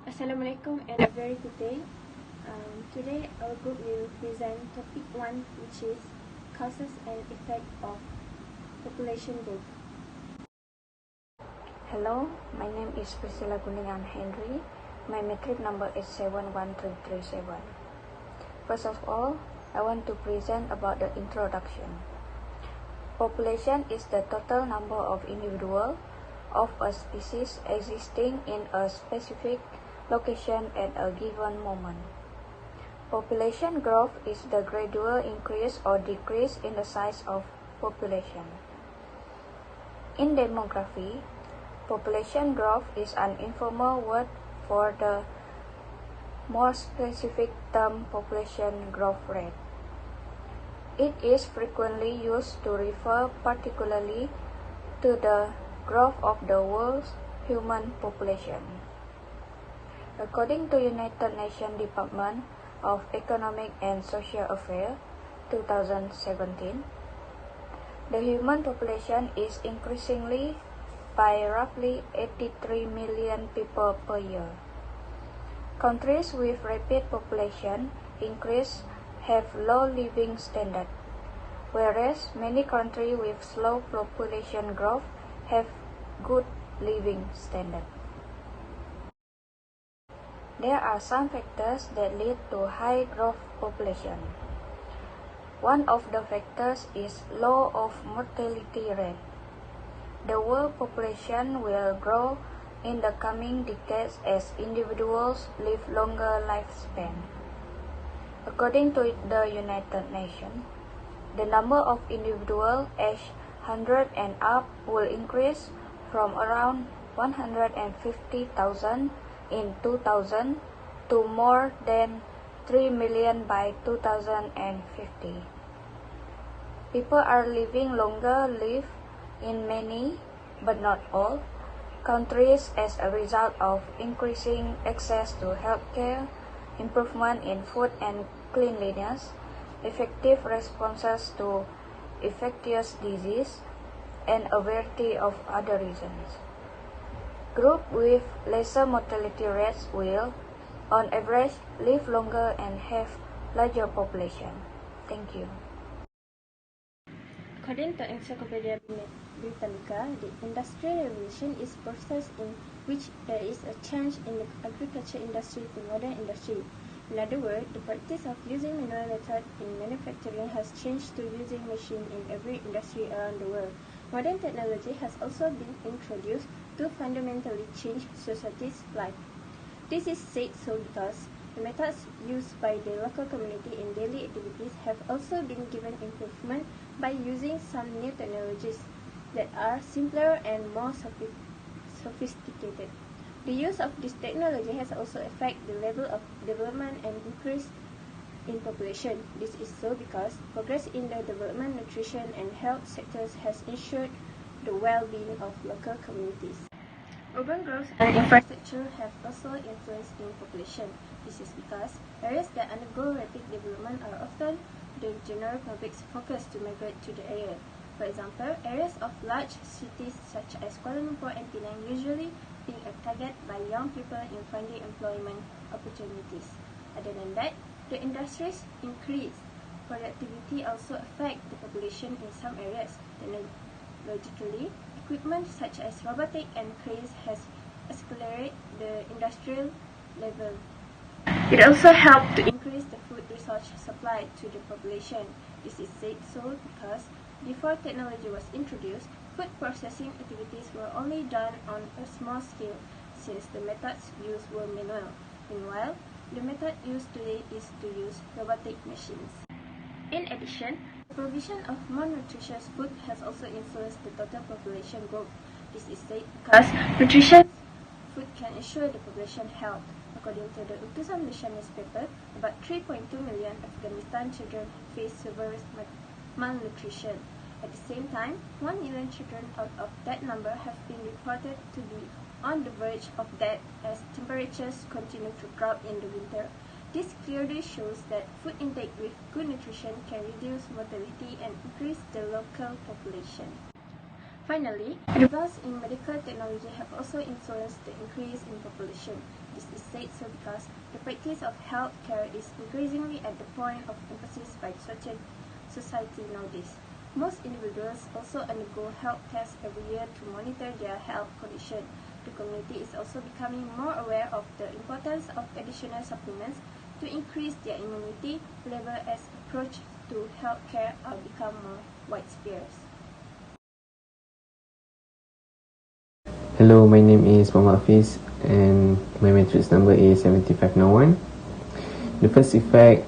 Assalamualaikum and a very good day. Today our group will present topic 1, which is causes and effect of population growth. Hello, my name is Priscilla Kuningan Henry. My metric number is 71337. First of all, I want to present about the introduction. Population is the total number of individuals of a species existing in a specific location at a given moment. Population growth is the gradual increase or decrease in the size of population. In demography, population growth is an informal word for the more specific term population growth rate. It is frequently used to refer particularly to the growth of the world's human population. According to United Nations Department of Economic and Social Affairs 2017, the human population is increasingly by roughly 83 million people per year. Countries with rapid population increase have low living standards, whereas many countries with slow population growth have good living standards. There are some factors that lead to high growth population. One of the factors is low of mortality rate. The world population will grow in the coming decades as individuals live longer lifespan. According to the United Nations, the number of individuals aged 100 and up will increase from around 150,000 in 2000 to more than 3 million by 2050. People are living longer live in many, but not all, countries as a result of increasing access to healthcare, improvement in food and cleanliness, effective responses to infectious disease, and a variety of other reasons. Groups with lesser mortality rates will, on average, live longer and have larger population. Thank you. According to Encyclopedia Britannica, the Industrial Revolution is a process in which there is a change in the agriculture industry to modern industry. In other words, the practice of using manual method in manufacturing has changed to using machine in every industry around the world. Modern technology has also been introduced to fundamentally change society's life. This is said so because the methods used by the local community in daily activities have also been given improvement by using some new technologies that are simpler and more sophisticated. The use of this technology has also affected the level of development and increase in population. This is so because progress in the development, nutrition, and health sectors has ensured the well-being of local communities. Urban growth and infrastructure have also influenced in population. This is because areas that undergo rapid development are often the general public's focus to migrate to the area. For example, areas of large cities such as Kuala Lumpur and Penang usually being a target by young people in finding employment opportunities. Other than that, the industries increase. Productivity also affect the population in some areas. Technologically, equipment such as robotic and cranes has accelerated the industrial level. It also helped to increase the food resource supply to the population. This is said so because before technology was introduced, food processing activities were only done on a small scale since the methods used were manual. Meanwhile, the method used today is to use robotic machines. In addition, the provision of more nutritious food has also influenced the total population growth. This is said because nutritious food can ensure the population health. According to the Utusan Malaysia newspaper, about 3.2 million Afghanistan children face severe malnutrition. At the same time, 1 million children out of that number have been reported to be on the verge of death as temperatures continue to drop in the winter. This clearly shows that food intake with good nutrition can reduce mortality and increase the local population. Finally, advances in medical technology have also influenced the increase in population. This is said so because the practice of healthcare is increasingly at the point of emphasis by society nowadays. Most individuals also undergo health tests every year to monitor their health condition. The community is also becoming more aware of the importance of additional supplements to increase their immunity level as approaches to healthcare are become more widespread. Hello, my name is Muhammad Hafiz and my matrix number is 7501. The first effect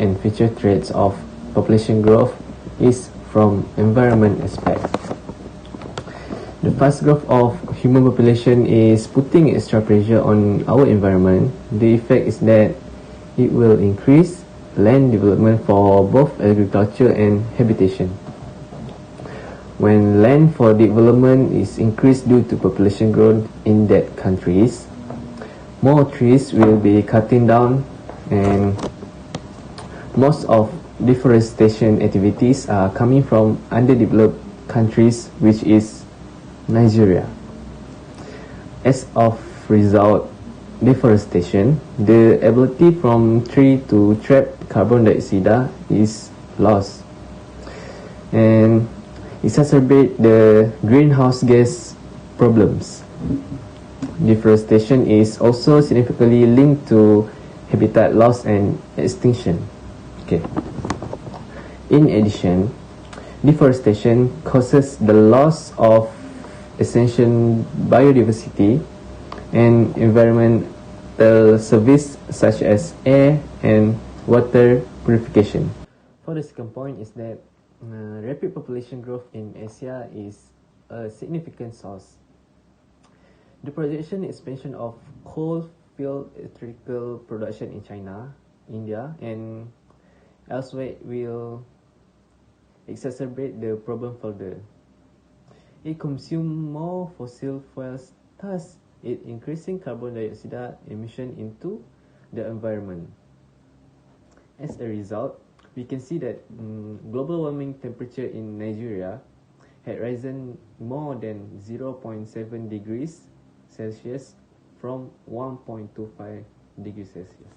and future traits of population growth is from environment aspect. The fast growth of human population is putting extra pressure on our environment. The effect is that it will increase land development for both agriculture and habitation. When land for development is increased due to population growth in that countries, more trees will be cutting down and most of deforestation activities are coming from underdeveloped countries, which is Nigeria. As of result, deforestation, the ability from tree to trap carbon dioxide is lost and exacerbate the greenhouse gas problems. Deforestation is also significantly linked to habitat loss and extinction. In addition, deforestation causes the loss of essential biodiversity and environmental services such as air and water purification. For the second point is that rapid population growth in Asia is a significant source. The projection expansion of coal-fueled electrical production in China, India, and elsewhere will exacerbate the problem further. It consumes more fossil fuels, thus it increasing carbon dioxide emission into the environment. As a result, we can see that global warming temperature in Nigeria had risen more than 0.7 degrees Celsius from 1.25 degrees Celsius.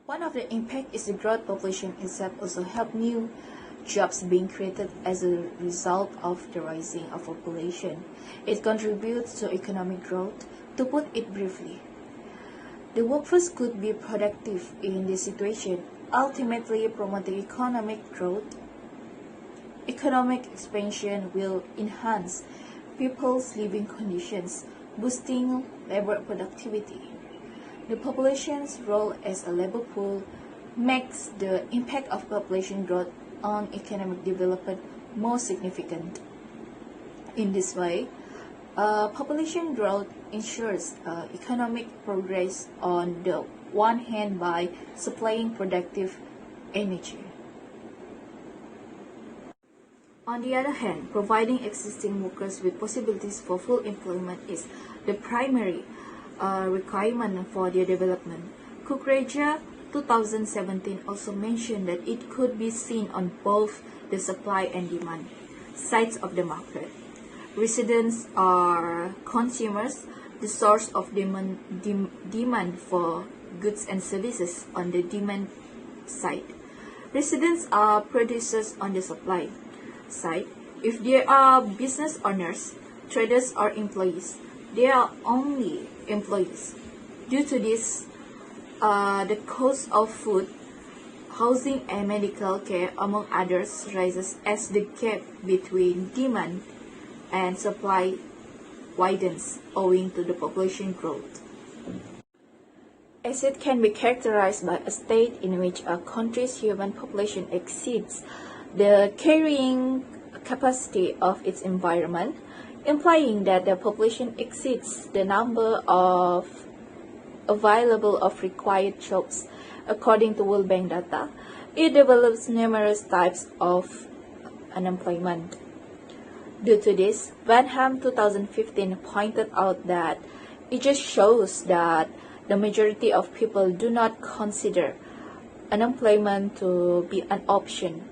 One of the impact is the growth population itself also help new jobs being created as a result of the rising of population. It contributes to economic growth. To put it briefly, the workforce could be productive in this situation, ultimately promoting economic growth. Economic expansion will enhance people's living conditions, boosting labor productivity. The population's role as a labor pool makes the impact of population growth on economic development more significant. In this way, population growth ensures economic progress on the one hand by supplying productive energy. On the other hand, providing existing workers with possibilities for full employment is the primary requirement for their development. Kukreja 2017 also mentioned that it could be seen on both the supply and demand sides of the market. Residents are consumers, the source of demand for goods and services on the demand side. Residents are producers on the supply side. If there are business owners, traders, or employees, they are only employees. Due to this, the cost of food, housing, and medical care, among others, rises as the gap between demand and supply widens owing to the population growth. As it can be characterized by a state in which a country's human population exceeds the carrying capacity of its environment, implying that the population exceeds the number of available of required jobs. According to World Bank data, it develops numerous types of unemployment. Due to this, Vanham 2015 pointed out that it just shows that the majority of people do not consider unemployment to be an option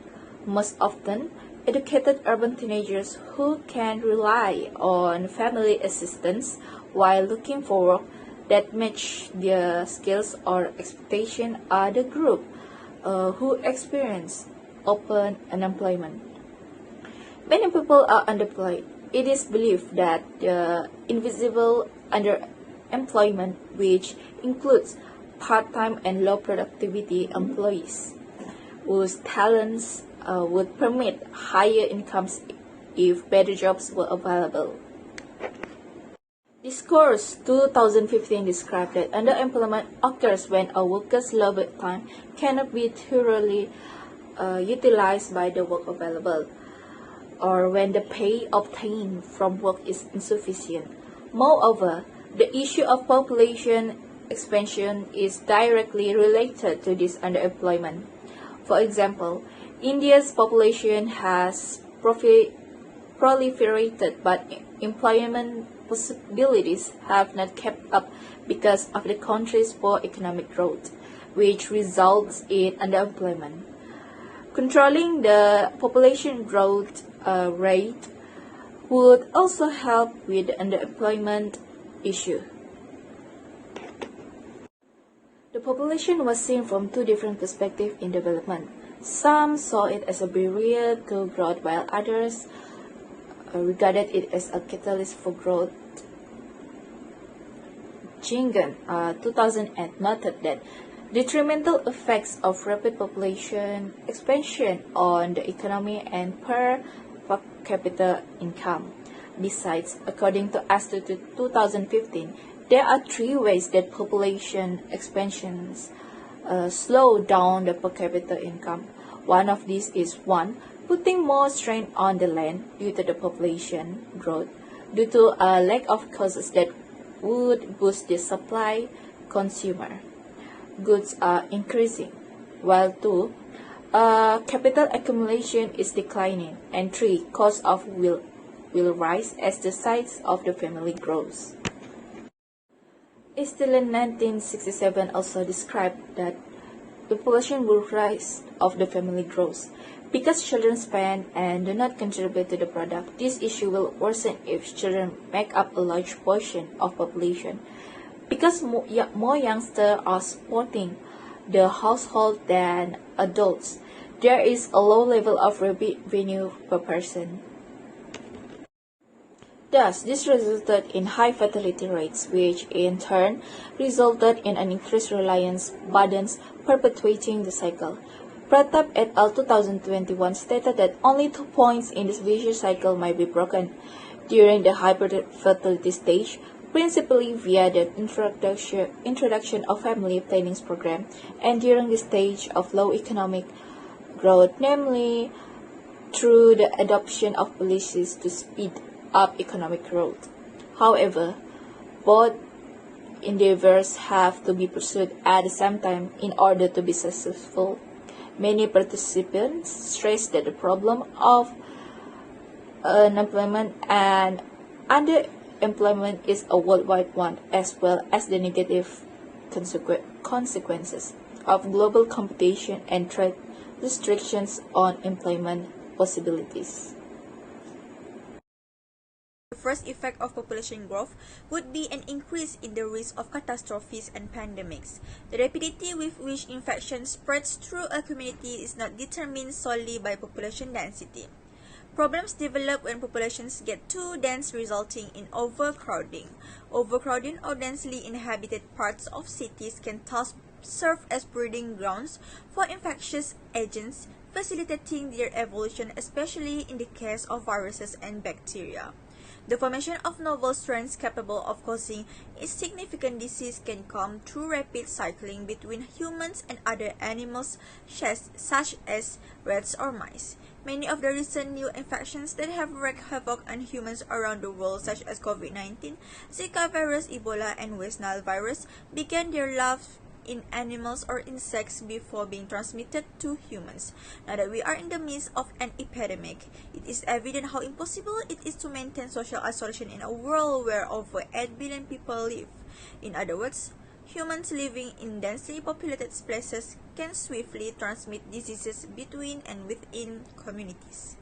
Most often, educated urban teenagers who can rely on family assistance while looking for work that match their skills or expectation are the group who experience open unemployment. Many people are underemployed. It is believed that the invisible underemployment, which includes part-time and low productivity employees, whose talents would permit higher incomes if better jobs were available. Discourse 2015 described that underemployment occurs when a worker's labor time cannot be thoroughly utilized by the work available, or when the pay obtained from work is insufficient. Moreover, the issue of population expansion is directly related to this underemployment. For example, India's population has proliferated, but employment possibilities have not kept up because of the country's poor economic growth, which results in underemployment. Controlling the population growth rate would also help with the underemployment issue. The population was seen from two different perspectives in development. Some saw it as a barrier to growth, while others regarded it as a catalyst for growth. Jingan, 2008, noted that detrimental effects of rapid population expansion on the economy and per capita income. Besides, according to Institute 2015, there are three ways that population expansions slow down the per capita income. One of these is 1. Putting more strain on the land due to the population growth, due to a lack of causes that would boost the supply consumer. Goods are increasing, while 2. Capital accumulation is declining, and 3. Cost of will rise as the size of the family grows. Still in 1967 also described that the population will rise of the family grows. Because children spend and do not contribute to the product, this issue will worsen if children make up a large portion of population. Because more youngsters are supporting the household than adults, there is a low level of revenue per person. Thus, this resulted in high fertility rates, which in turn resulted in an increased reliance burdens perpetuating the cycle. Pratap et al. 2021 stated that only 2 points in this vicious cycle might be broken during the high fertility stage, principally via the introduction of family planning program, and during the stage of low economic growth, namely through the adoption of policies to speed up economic growth. However, both endeavors have to be pursued at the same time in order to be successful. Many participants stress that the problem of unemployment and underemployment is a worldwide one, as well as the negative consequences of global competition and trade restrictions on employment possibilities. The first effect of population growth would be an increase in the risk of catastrophes and pandemics. The rapidity with which infection spreads through a community is not determined solely by population density. Problems develop when populations get too dense, resulting in overcrowding. Overcrowding or densely inhabited parts of cities can thus serve as breeding grounds for infectious agents, facilitating their evolution, especially in the case of viruses and bacteria. The formation of novel strains capable of causing a significant disease can come through rapid cycling between humans and other animals such as rats or mice. Many of the recent new infections that have wreaked havoc on humans around the world, such as COVID-19, Zika virus, Ebola, and West Nile virus, began their life in animals or insects before being transmitted to humans. Now that we are in the midst of an epidemic, it is evident how impossible it is to maintain social isolation in a world where over 8 billion people live. In other words, Humans living in densely populated places can swiftly transmit diseases between and within communities.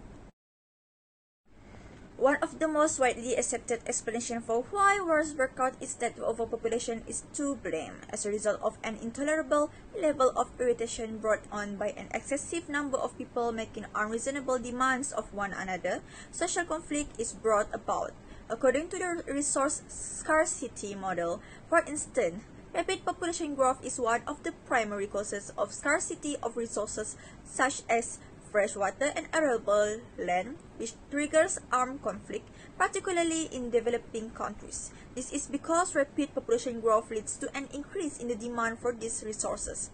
One of the most widely accepted explanations for why wars break out is that overpopulation is to blame as a result of an intolerable level of irritation brought on by an excessive number of people making unreasonable demands of one another. Social conflict is brought about. According to the resource scarcity model, for instance, rapid population growth is one of the primary causes of scarcity of resources such as fresh water and arable land, which triggers armed conflict, particularly in developing countries. This is because rapid population growth leads to an increase in the demand for these resources.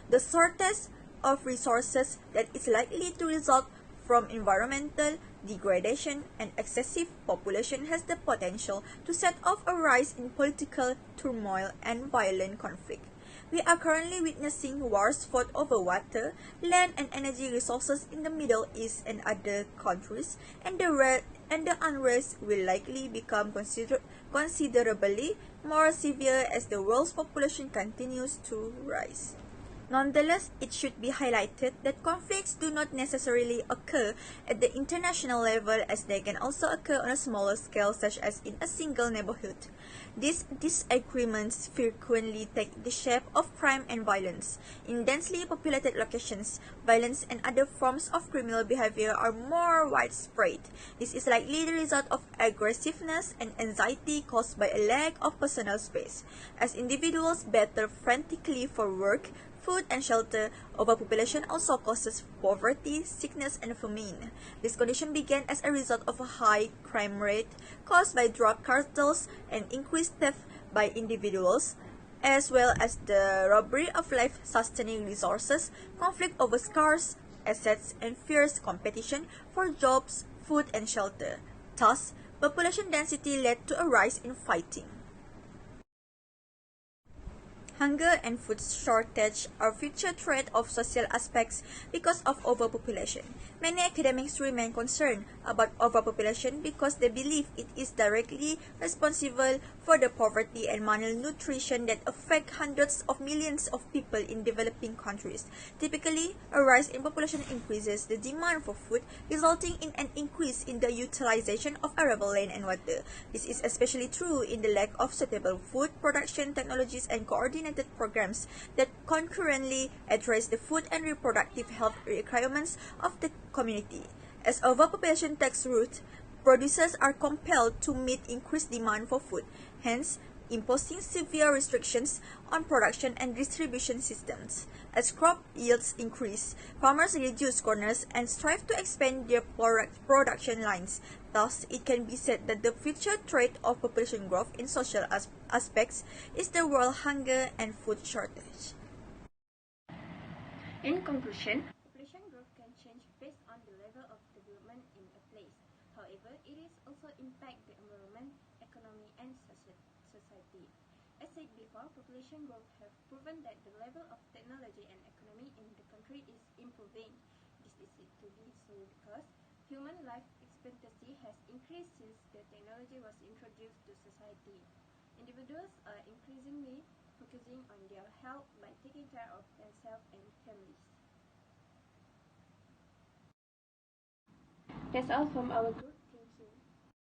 The shortage of resources that is likely to result from environmental degradation and excessive population has the potential to set off a rise in political turmoil and violent conflict. We are currently witnessing wars fought over water, land, and energy resources in the Middle East and other countries, and the unrest will likely become considerably more severe as the world's population continues to rise. Nonetheless, it should be highlighted that conflicts do not necessarily occur at the international level, as they can also occur on a smaller scale, such as in a single neighborhood. These disagreements frequently take the shape of crime and violence. In densely populated locations, violence and other forms of criminal behavior are more widespread. This is likely the result of aggressiveness and anxiety caused by a lack of personal space. As individuals battle frantically for work, food, and shelter, overpopulation also causes poverty, sickness, and famine. This condition began as a result of a high crime rate caused by drug cartels and increased theft by individuals, as well as the robbery of life-sustaining resources, conflict over scarce assets, and fierce competition for jobs, food, and shelter. Thus, population density led to a rise in fighting. Hunger and food shortage are future threat of social aspects because of overpopulation. Many academics remain concerned about overpopulation because they believe it is directly responsible for the poverty and malnutrition that affect hundreds of millions of people in developing countries. Typically, a rise in population increases the demand for food, resulting in an increase in the utilization of arable land and water. This is especially true in the lack of suitable food production technologies and coordinated programs that concurrently address the food and reproductive health requirements of the community. As overpopulation takes root, producers are compelled to meet increased demand for food, hence imposing severe restrictions on production and distribution systems. As crop yields increase, farmers reduce corners and strive to expand their production lines. Thus, it can be said that the future threat of population growth in social aspects is the world hunger and food shortage. In conclusion, population growth can change based on the level of development in a place. However, it is also impact the environment, economy, and society. As said before, population growth have proven that the level of technology and economy in the country is improving. This is to be so because human life expectancy has increased since the technology was introduced to society. Individuals are increasingly focusing on their health by taking care of themselves and families. That's all from our group.